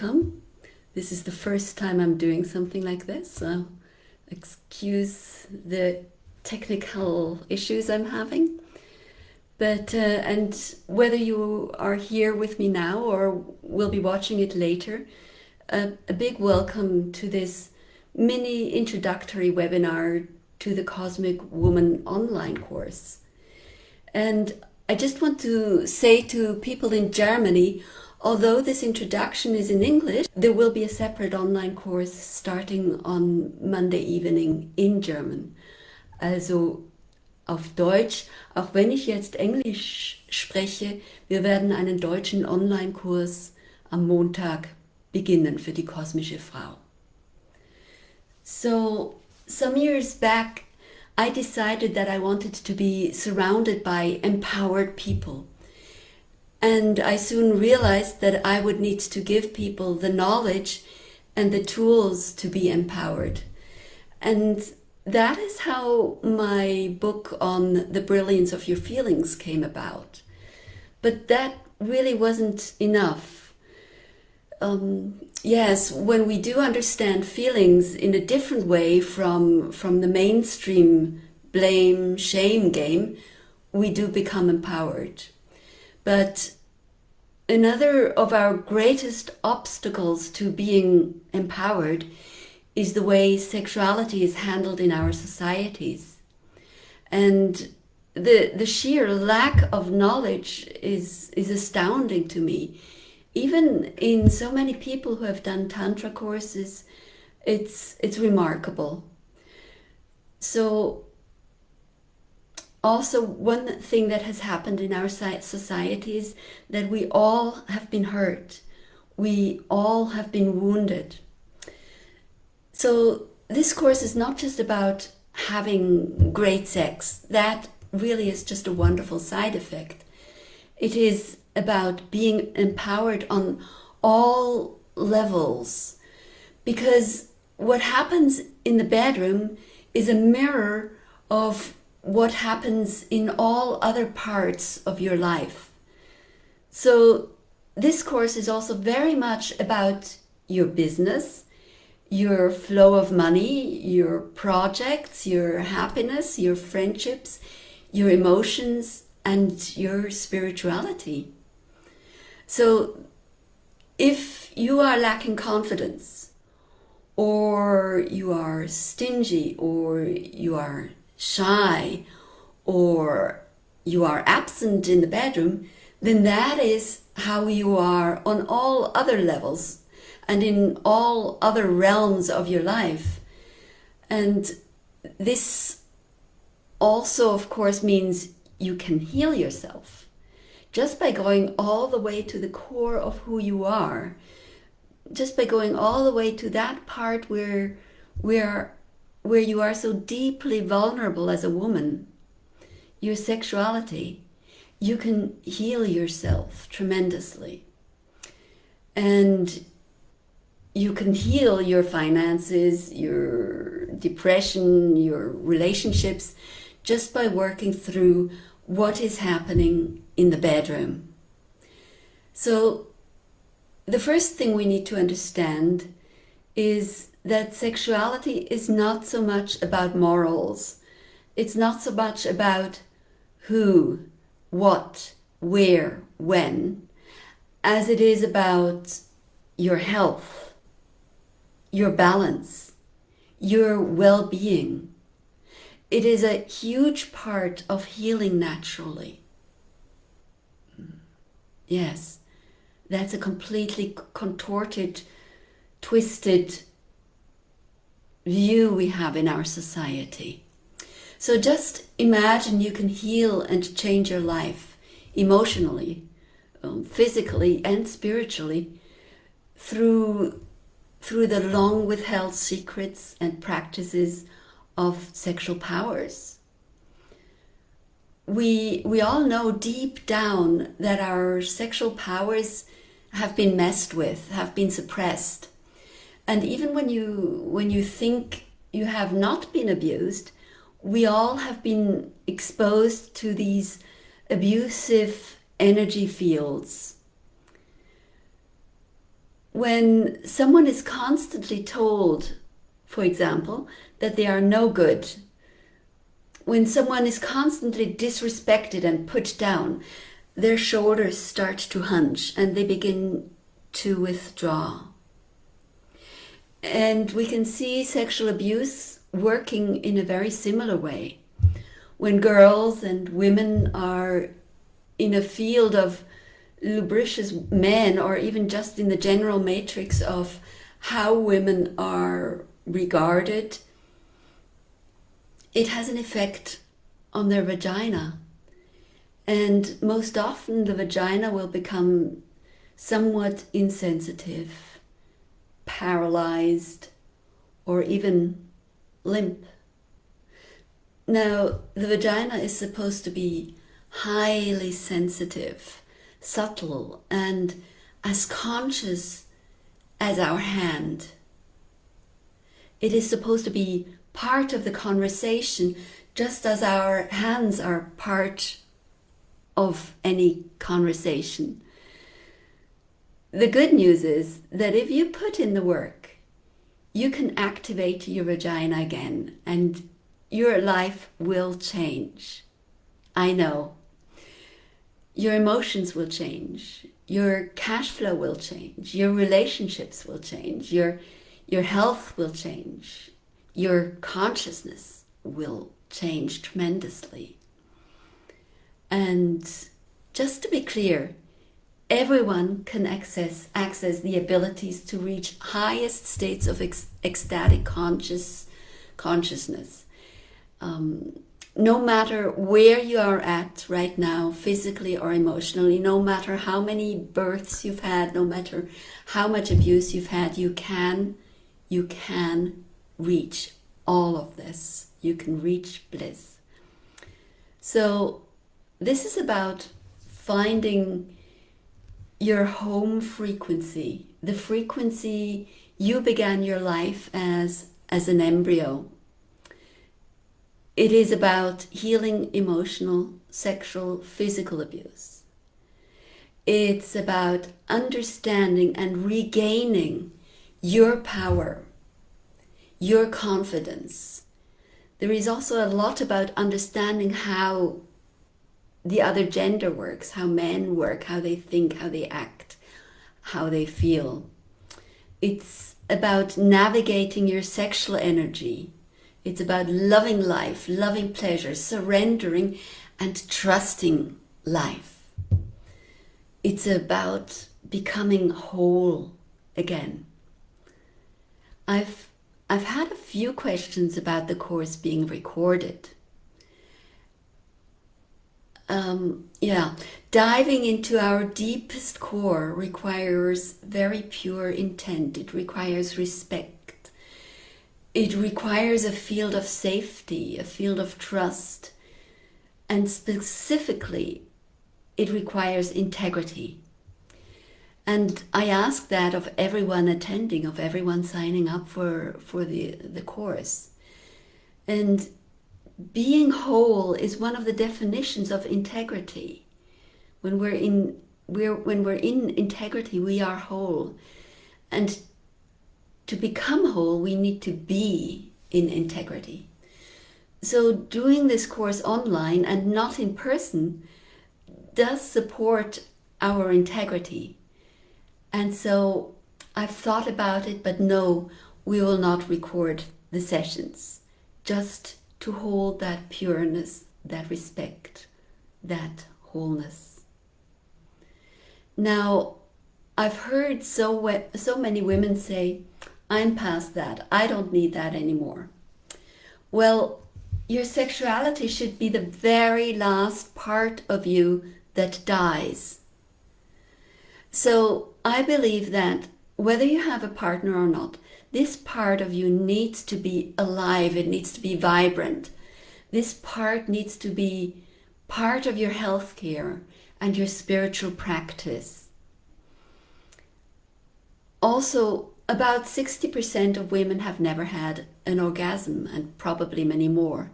welcome. This is the first time I'm doing something like this, so excuse the technical issues I'm having. But and whether you are here with me now or will be watching it later, a big welcome to this mini introductory webinar to the Cosmic Woman online course. And I just want to say to people in Germany, although this introduction is in English, there will be a separate online course starting on Monday evening in German. Also auf Deutsch, auch wenn ich jetzt Englisch spreche, wir werden einen deutschen Online-Kurs am Montag beginnen für die kosmische Frau. So, some years back, I decided that I wanted to be surrounded by empowered people. And I soon realized that I would need to give people the knowledge and the tools to be empowered. And that is how my book on the brilliance of your feelings came about. But that really wasn't enough. Yes, when we do understand feelings in a different way from the mainstream blame, shame game, we do become empowered. But another of our greatest obstacles to being empowered is the way sexuality is handled in our societies. And the sheer lack of knowledge is astounding to me. Even in so many people who have done Tantra courses, it's remarkable. So also one thing that has happened in our society is that we all have been hurt. We all have been wounded. So this course is not just about having great sex. That really is just a wonderful side effect. It is about being empowered on all levels, because what happens in the bedroom is a mirror of what happens in all other parts of your life. So this course is also very much about your business, your flow of money, your projects, your happiness, your friendships, your emotions, and your spirituality. So if you are lacking confidence, or you are stingy, or you are shy, or you are absent in the bedroom, then that is how you are on all other levels and in all other realms of your life. And this also, of course, means you can heal yourself just by going all the way to the core of who you are, just by going all the way to that part where you are so deeply vulnerable as a woman, your sexuality. You can heal yourself tremendously. And you can heal your finances, your depression, your relationships, just by working through what is happening in the bedroom. So the first thing we need to understand is that sexuality is not so much about morals. It's not so much about who, what, where, when, as it is about your health, your balance, your well-being. It is a huge part of healing naturally. Yes, that's a completely contorted, twisted view we have in our society. So just imagine you can heal and change your life emotionally, physically and spiritually through the long withheld secrets and practices of sexual powers. We all know deep down that our sexual powers have been messed with, have been suppressed. And even when you think you have not been abused, we all have been exposed to these abusive energy fields. When someone is constantly told, for example, that they are no good, when someone is constantly disrespected and put down, their shoulders start to hunch and they begin to withdraw. And we can see sexual abuse working in a very similar way. When girls and women are in a field of lubricious men, or even just in the general matrix of how women are regarded, it has an effect on their vagina. And most often the vagina will become somewhat insensitive, paralyzed, or even limp. Now, the vagina is supposed to be highly sensitive, subtle, and as conscious as our hand. It is supposed to be part of the conversation, just as our hands are part of any conversation. The good news is that if you put in the work, you can activate your vagina again and your life will change. I know. Your emotions will change. Your cash flow will change. Your relationships will change. Your health will change. Your consciousness will change tremendously. And just to be clear, everyone can access the abilities to reach highest states of ecstatic consciousness. No matter where you are at right now, physically or emotionally, no matter how many births you've had, no matter how much abuse you've had, you can reach all of this. You can reach bliss. So this is about finding your home frequency, the frequency you began your life as an embryo. It is about healing emotional, sexual, physical abuse. It's about understanding and regaining your power, your confidence. There is also a lot about understanding how the other gender works, how men work, how they think, how they act, how they feel. It's about navigating your sexual energy. It's about loving life, loving pleasure, surrendering and trusting life. It's about becoming whole again. I've had a few questions about the course being recorded. Diving into our deepest core requires very pure intent. It requires respect. It requires a field of safety, a field of trust. And specifically, it requires integrity. And I ask that of everyone attending, of everyone signing up for the course. And being whole is one of the definitions of integrity. When we're in integrity, we are whole. And to become whole, we need to be in integrity. So doing this course online and not in person does support our integrity. And so I've thought about it, but no, we will not record the sessions. Just to hold that pureness, that respect, that wholeness. Now, I've heard so many women say, I'm past that, I don't need that anymore. Well, your sexuality should be the very last part of you that dies. So I believe that whether you have a partner or not, this part of you needs to be alive, it needs to be vibrant. This part needs to be part of your healthcare and your spiritual practice. Also, about 60% of women have never had an orgasm, and probably many more.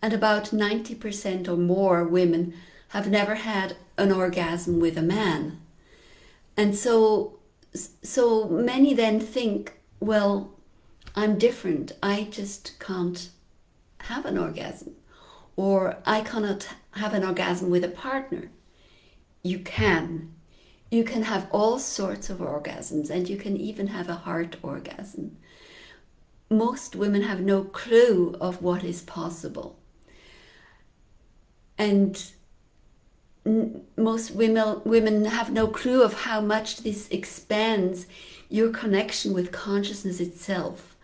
And about 90% or more women have never had an orgasm with a man. And so so many then think, well, I'm different. I just can't have an orgasm, or I cannot have an orgasm with a partner. You can. You can have all sorts of orgasms, and you can even have a heart orgasm. Most women have no clue of what is possible. And most women have no clue of how much this expands your connection with consciousness itself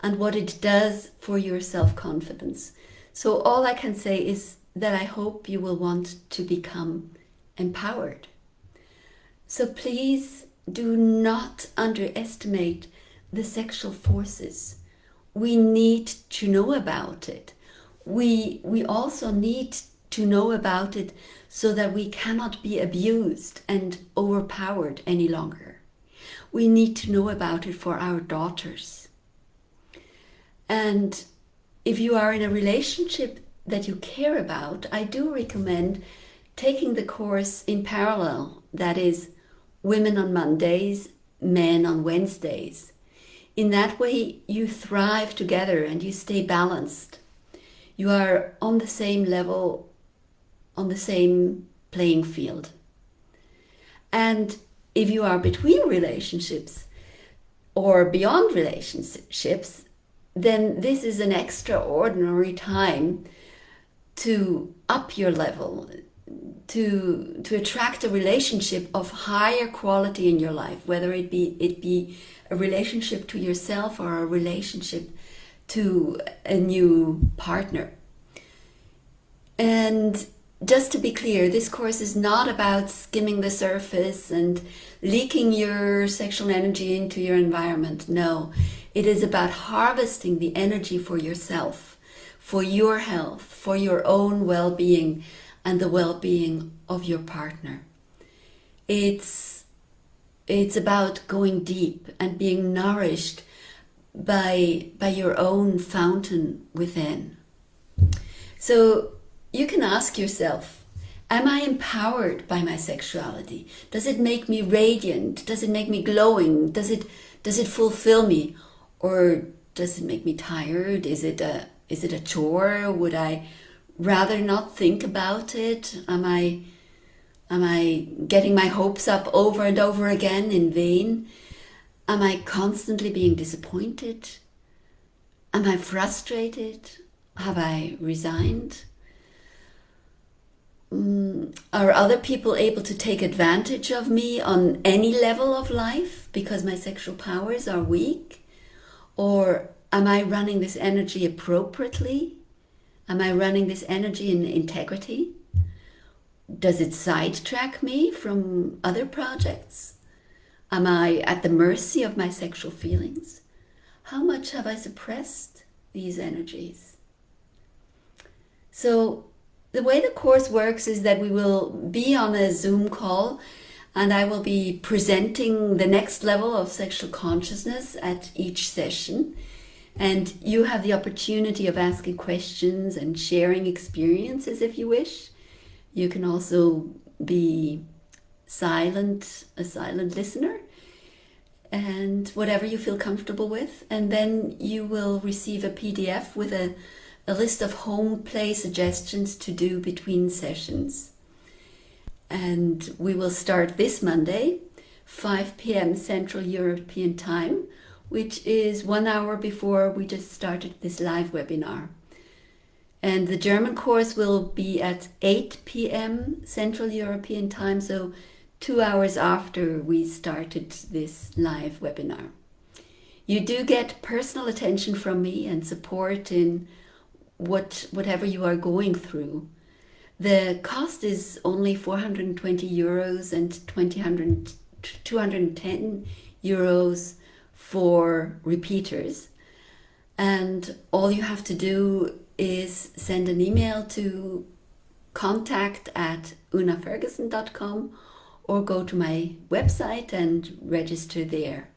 and what it does for your self-confidence. So all I can say is that I hope you will want to become empowered. So please do not underestimate the sexual forces. We need to know about it. We also need to know about it so that we cannot be abused and overpowered any longer. We need to know about it for our daughters. And if you are in a relationship that you care about, I do recommend taking the course in parallel. That is, women on Mondays, men on Wednesdays. In that way, you thrive together and you stay balanced. You are on the same level, on the same playing field. And if you are between relationships or beyond relationships, then this is an extraordinary time to up your level, to attract a relationship of higher quality in your life, whether it be a relationship to yourself or a relationship to a new partner. And just to be clear, this course is not about skimming the surface and leaking your sexual energy into your environment. No, it is about harvesting the energy for yourself, for your health, for your own well-being and the well-being of your partner. It's about going deep and being nourished by your own fountain within. So you can ask yourself, am I empowered by my sexuality? Does it make me radiant? Does it make me glowing? Does it fulfill me? Or does it make me tired? Is it a chore? Would I rather not think about it? Am I getting my hopes up over and over again in vain? Am I constantly being disappointed? Am I frustrated? Have I resigned? Are other people able to take advantage of me on any level of life because my sexual powers are weak? Or am I running this energy appropriately? Am I running this energy in integrity? Does it sidetrack me from other projects? Am I at the mercy of my sexual feelings? How much have I suppressed these energies? So the way the course works is that we will be on a Zoom call and I will be presenting the next level of sexual consciousness at each session. And you have the opportunity of asking questions and sharing experiences if you wish. You can also be a silent listener, and whatever you feel comfortable with. And then you will receive a PDF with a list of home play suggestions to do between sessions. And we will start this Monday, 5 p.m. Central European Time, which is 1 hour before we just started this live webinar. And the German course will be at 8 p.m. Central European Time, so 2 hours after we started this live webinar. You do get personal attention from me and support in whatever you are going through. The cost is only 420 euros and 210 euros for repeaters. And all you have to do is send an email to contact@unaferguson.com or go to my website and register there.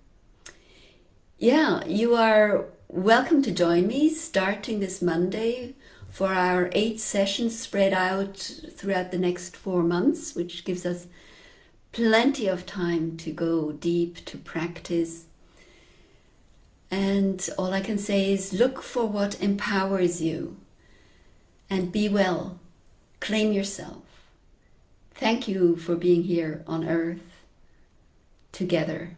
Yeah, you are welcome to join me starting this Monday for our 8 sessions spread out throughout the next 4 months, which gives us plenty of time to go deep, to practice. And all I can say is look for what empowers you and be well. Claim yourself. Thank you for being here on earth together.